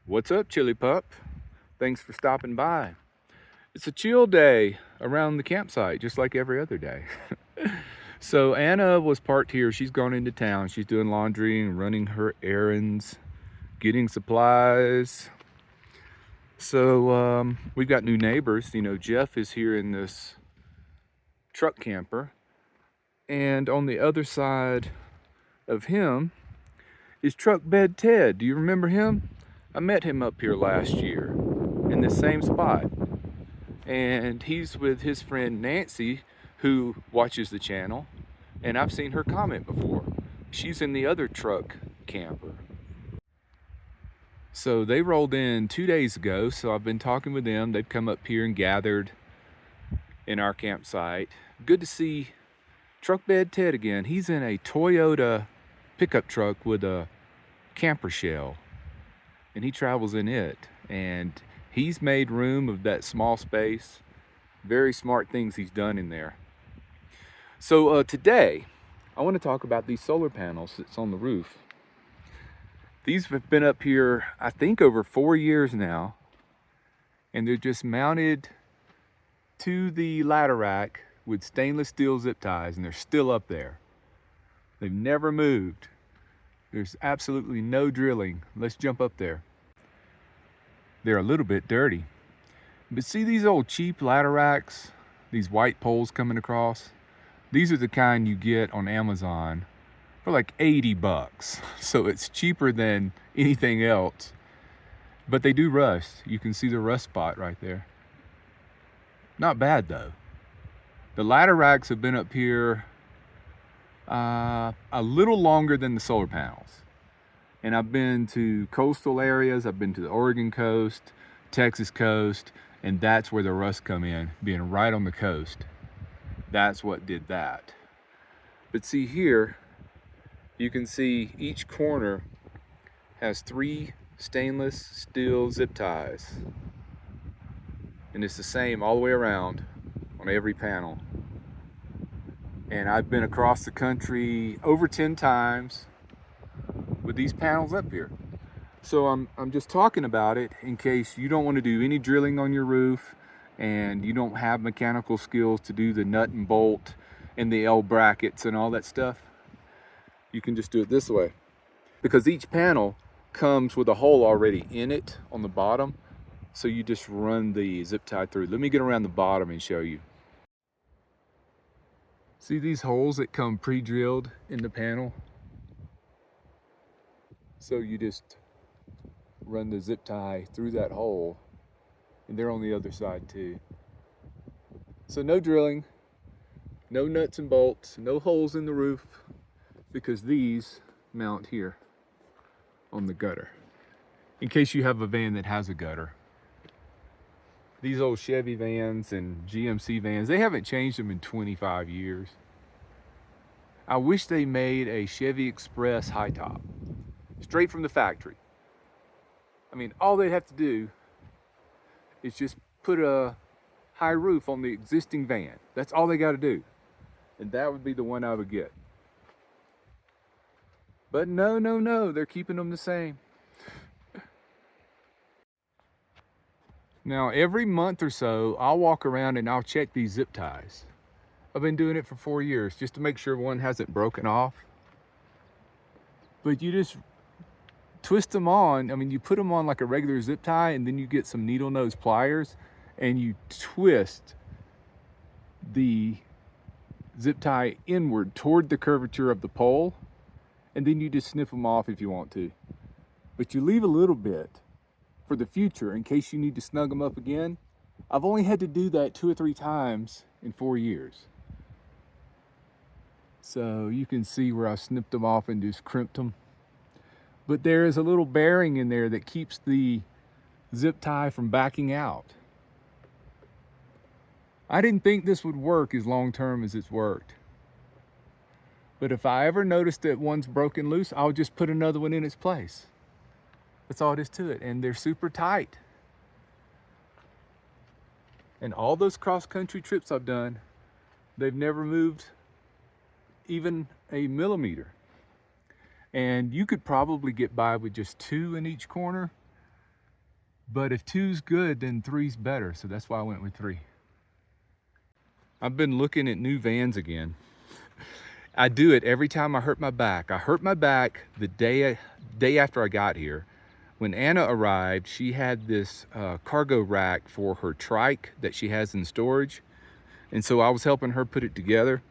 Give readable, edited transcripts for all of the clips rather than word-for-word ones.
What's up, Chili Pup? Thanks for stopping by. It's a chill day around the campsite, just like every other day. So Anna was parked here. She's gone into town. She's doing laundry and running her errands, getting supplies. So we've got new neighbors. Jeff is here in this truck camper. And on the other side of him is Truck Bed Ted. Do you remember him? I met him up here last year in the same spot. And he's with his friend Nancy, who watches the channel, and I've seen her comment before. She's in the other truck camper. So they rolled in 2 days ago, so I've been talking with them. They've come up here and gathered in our campsite. Good to see Truck Bed Ted again. He's in a Toyota pickup truck with a camper shell, and he travels in it. And he's made room of that small space. Very smart things he's done in there. So today, I want to talk about these solar panels that's on the roof. These have been up here, I think, over 4 years now. And they're just mounted to the ladder rack with stainless steel zip ties, and they're still up there. They've never moved. There's absolutely no drilling. Let's jump up there. They're a little bit dirty. But see these old cheap ladder racks, these white poles coming across? These are the kind you get on Amazon for like 80 bucks. So it's cheaper than anything else. But they do rust. You can see the rust spot right there. Not bad though. The ladder racks have been up here a little longer than the solar panels. And I've been to coastal areas. I've been to the Oregon coast, Texas coast, and that's where the rust come in, being right on the coast. That's what did that. But see here, you can see each corner has 3 stainless steel zip ties. And it's the same all the way around on every panel. And I've been across the country over 10 times with these panels up here. So I'm just talking about it in case you don't want to do any drilling on your roof and you don't have mechanical skills to do the nut and bolt and the L brackets and all that stuff. You can just do it this way, because each panel comes with a hole already in it on the bottom. So you just run the zip tie through. Let me get around the bottom and show you. See these holes that come pre-drilled in the panel? So you just run the zip tie through that hole, and they're on the other side too. So no drilling, no nuts and bolts, no holes in the roof, because these mount here on the gutter, in case you have a van that has a gutter. These old Chevy vans and GMC vans, they haven't changed them in 25 years. I wish they made a Chevy Express high top, straight from the factory. I mean, all they'd have to do is just put a high roof on the existing van. That's all they got to do. And that would be the one I would get. But no, they're keeping them the same. Now, every month or so, I'll walk around and I'll check these zip ties. I've been doing it for 4 years just to make sure one hasn't broken off. But you just twist them on. I mean, you put them on like a regular zip tie, and then you get some needle nose pliers and you twist the zip tie inward toward the curvature of the pole, and then you just snip them off if you want to. But you leave a little bit for the future in case you need to snug them up again. I've only had to do that 2 or 3 times in 4 years. So you can see where I snipped them off and just crimped them. But there is a little bearing in there that keeps the zip tie from backing out. I didn't think this would work as long term as it's worked. But if I ever notice that one's broken loose, I'll just put another one in its place. That's all it is to it. And they're super tight. And all those cross-country trips I've done, they've never moved even a millimeter. And you could probably get by with just 2 in each corner, But if 2's good, then 3's better. So that's why I went with 3. I've been looking at new vans again. I do it every time I hurt my back. I hurt my back the day after I got here. When Anna arrived, she had this cargo rack for her trike that she has in storage. And so I was helping her put it together.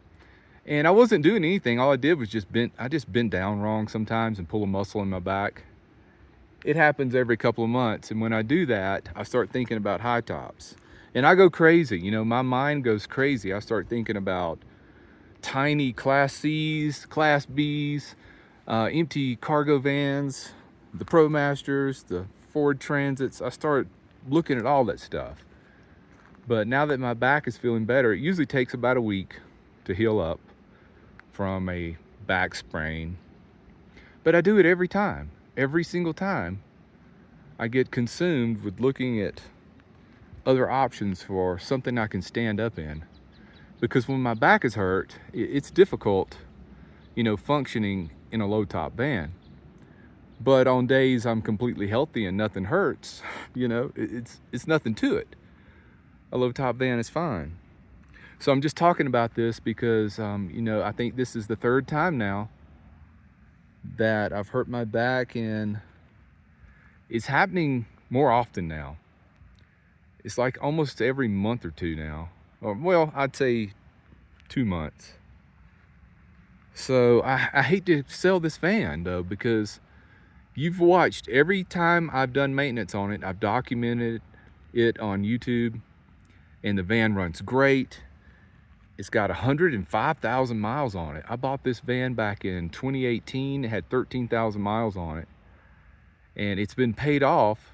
And I wasn't doing anything. All I did was just bent down wrong sometimes and pull a muscle in my back. It happens every couple of months. And when I do that, I start thinking about high tops. And I go crazy, you know, my mind goes crazy. I start thinking about tiny Class C's, Class B's, empty cargo vans, the ProMasters, the Ford Transits. I start looking at all that stuff. But now that my back is feeling better, it usually takes about a week to heal up from a back sprain. But I do it every time. Every single time I get consumed with looking at other options for something I can stand up in. Because when my back is hurt, it's difficult, you know, functioning in a low top van. But on days I'm completely healthy and nothing hurts, you know, it's nothing to it. A low top van is fine. So I'm just talking about this because, you know, I think this is the 3rd time now that I've hurt my back, and it's happening more often now. It's like almost every month or 2 now. Or, well, I'd say 2 months. So I hate to sell this van though, because you've watched every time I've done maintenance on it. I've documented it on YouTube, and the van runs great. It's got 105,000 miles on it. I bought this van back in 2018. It had 13,000 miles on it, and it's been paid off.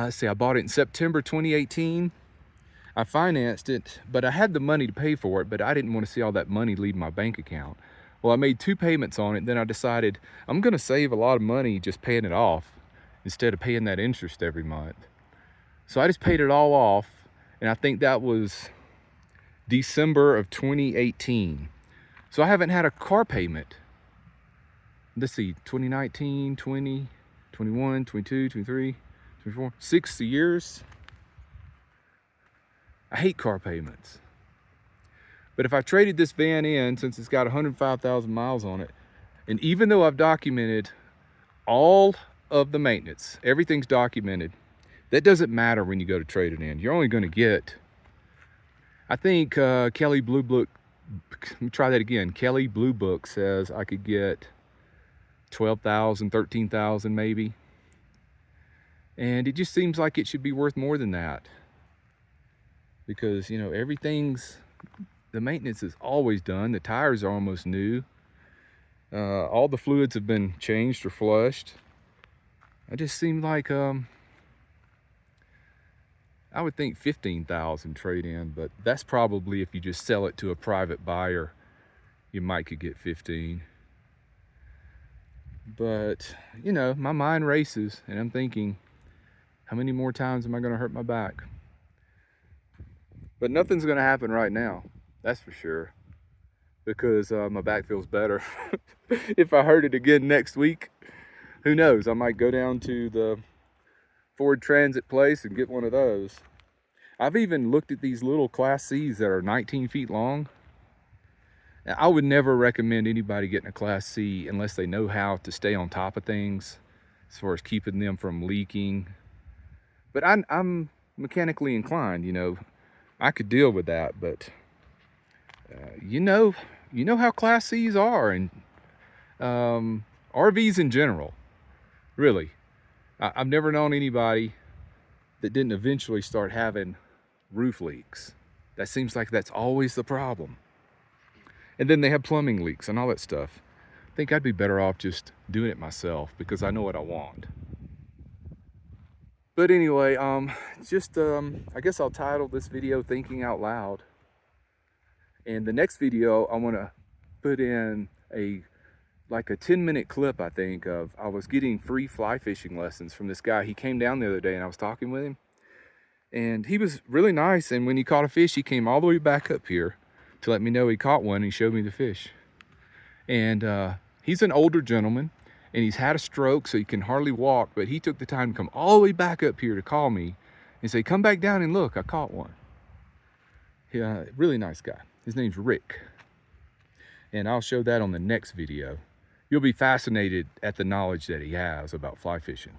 See, I bought it in September 2018. I financed it, but I had the money to pay for it, but I didn't want to see all that money leave my bank account. Well, I made 2 payments on it. Then I decided I'm going to save a lot of money just paying it off instead of paying that interest every month. So I just paid it all off, and I think that was December of 2018. So I haven't had a car payment. Let's see, 2019, 20, 21, 22, 23, 24, 6 years. I hate car payments. But if I traded this van in, since it's got 105,000 miles on it, and even though I've documented all of the maintenance, everything's documented, that doesn't matter when you go to trade it in. You're only going to get, I think Kelly Blue Book, let me try that again. Kelly Blue Book says I could get 12,000, 13,000 maybe. And it just seems like it should be worth more than that. Because, you know, the maintenance is always done. The tires are almost new. All the fluids have been changed or flushed. It just seemed like, I would think 15,000 trade in, but that's probably if you just sell it to a private buyer, you might could get 15. But, you know, my mind races and I'm thinking, how many more times am I going to hurt my back? But nothing's going to happen right now, that's for sure, because my back feels better. If I hurt it again next week, who knows? I might go down to the Ford Transit place and get one of those. I've even looked at these little Class C's that are 19 feet long. Now, I would never recommend anybody getting a Class C unless they know how to stay on top of things as far as keeping them from leaking. But I'm mechanically inclined, you know. I could deal with that, but you know how Class C's are, and RVs in general, really. I've never known anybody that didn't eventually start having roof leaks. That seems like that's always the problem. And then they have plumbing leaks and all that stuff. I think I'd be better off just doing it myself because I know what I want. But anyway, I guess I'll title this video Thinking Out Loud. And the next video, I want to put in like a 10-minute clip, I think, of I was getting free fly fishing lessons from this guy. He came down the other day and I was talking with him. And he was really nice. And when he caught a fish, he came all the way back up here to let me know he caught one, and he showed me the fish. And he's an older gentleman. and he's had a stroke, so he can hardly walk, but he took the time to come all the way back up here to call me and say, come back down and look, I caught one. Yeah, really nice guy. His name's Rick. And I'll show that on the next video. You'll be fascinated at the knowledge that he has about fly fishing.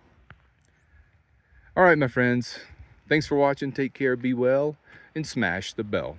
All right, my friends. Thanks for watching. Take care, be well, and smash the bell.